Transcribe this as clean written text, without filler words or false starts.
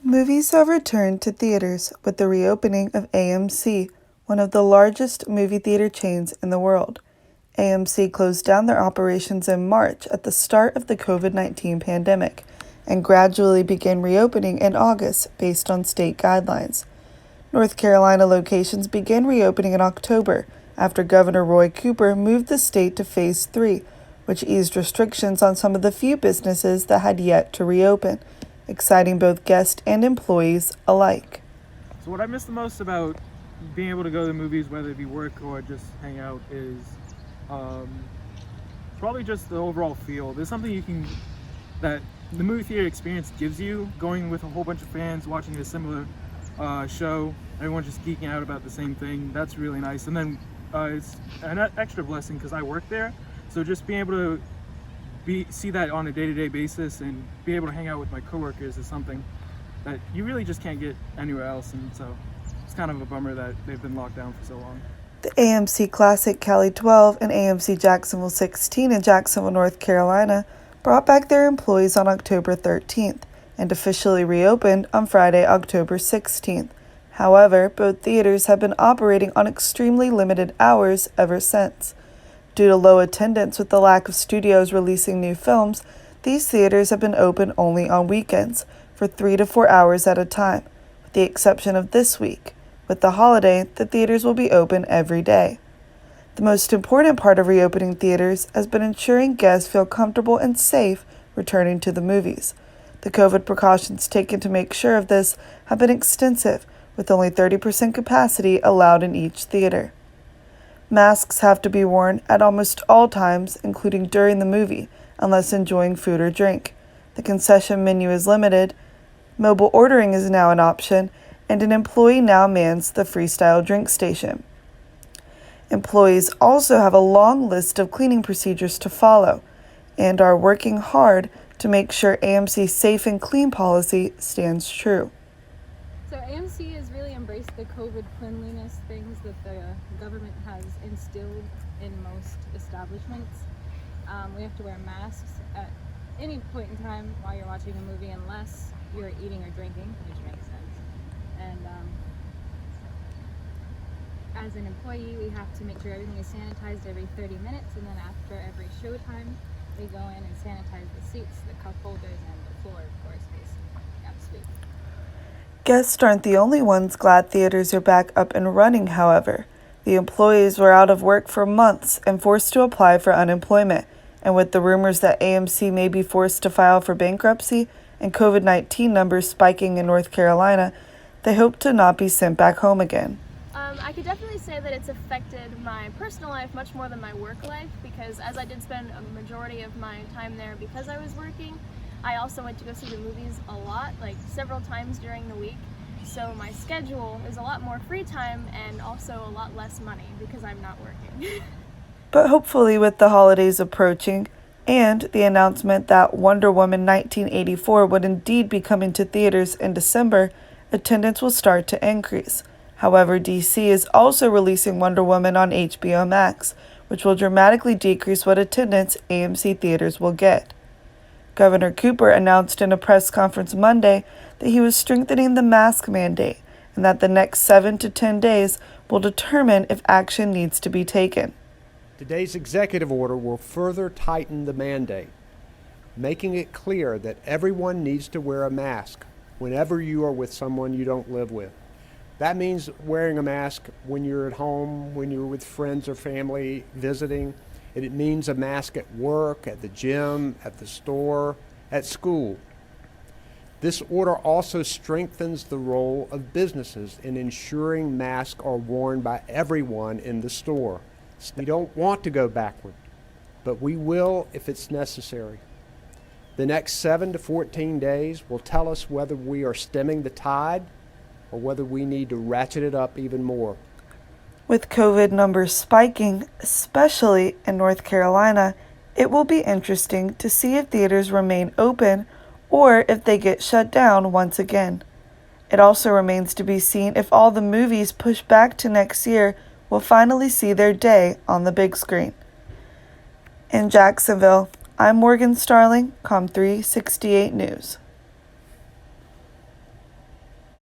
Movies have returned to theaters with the reopening of AMC, one of the largest movie theater chains in the world. AMC closed down their operations in March at the start of the COVID-19 pandemic and gradually began reopening in August based on state guidelines. North Carolina locations began reopening in October after Governor Roy Cooper moved the state to Phase 3, which eased restrictions on some of the few businesses that had yet to reopen, exciting both guests and employees alike. So what I miss the most about being able to go to the movies, whether it be work or just hang out, is probably just the overall feel. There's something that the movie theater experience gives you, going with a whole bunch of fans, watching a similar show, everyone just geeking out about the same thing. That's really nice. And then it's an extra blessing because I work there, so just being able to see that on a day-to-day basis and be able to hang out with my coworkers is something that you really just can't get anywhere else, and so it's kind of a bummer that they've been locked down for so long. The AMC Classic Cali 12 and AMC Jacksonville 16 in Jacksonville, North Carolina brought back their employees on October 13th and officially reopened on Friday, October 16th. However, both theaters have been operating on extremely limited hours ever since. Due to low attendance with the lack of studios releasing new films, these theaters have been open only on weekends for 3 to 4 hours at a time, with the exception of this week. With the holiday, the theaters will be open every day. The most important part of reopening theaters has been ensuring guests feel comfortable and safe returning to the movies. The COVID precautions taken to make sure of this have been extensive, with only 30% capacity allowed in each theater. Masks have to be worn at almost all times, including during the movie, unless enjoying food or drink. The concession menu is limited. Mobile ordering is now an option, and an employee now mans the freestyle drink station. Employees also have a long list of cleaning procedures to follow and are working hard to make sure AMC's safe and clean policy stands true. So AMC has really embraced the COVID cleanliness things that the government has instilled in most establishments. We have to wear masks at any point in time while you're watching a movie unless you're eating or drinking, which makes sense. And as an employee, we have to make sure everything is sanitized every 30 minutes, and then after every showtime, we go in and sanitize the seats, the cup holders, and the floor, of course, basically. Guests aren't the only ones glad theaters are back up and running, however. The employees were out of work for months and forced to apply for unemployment, and with the rumors that AMC may be forced to file for bankruptcy and COVID-19 numbers spiking in North Carolina, they hope to not be sent back home again. I could definitely say that it's affected my personal life much more than my work life, because as I did spend a majority of my time there because I was working, I also went to go see the movies a lot, like several times during the week. So my schedule is a lot more free time and also a lot less money because I'm not working. But hopefully, with the holidays approaching and the announcement that Wonder Woman 1984 would indeed be coming to theaters in December, attendance will start to increase. However, DC is also releasing Wonder Woman on HBO Max, which will dramatically decrease what attendance AMC theaters will get. Governor Cooper announced in a press conference Monday that he was strengthening the mask mandate and that the next 7 to 10 days will determine if action needs to be taken. Today's executive order will further tighten the mandate, making it clear that everyone needs to wear a mask whenever you are with someone you don't live with. That means wearing a mask when you're at home, when you're with friends or family visiting. It means a mask at work, at the gym, at the store, at school. This order also strengthens the role of businesses in ensuring masks are worn by everyone in the store. We don't want to go backward, but we will if it's necessary. The next 7 to 14 days will tell us whether we are stemming the tide or whether we need to ratchet it up even more. With COVID numbers spiking, especially in North Carolina, it will be interesting to see if theaters remain open or if they get shut down once again. It also remains to be seen if all the movies pushed back to next year will finally see their day on the big screen. In Jacksonville, I'm Morgan Starling, Com 368 News.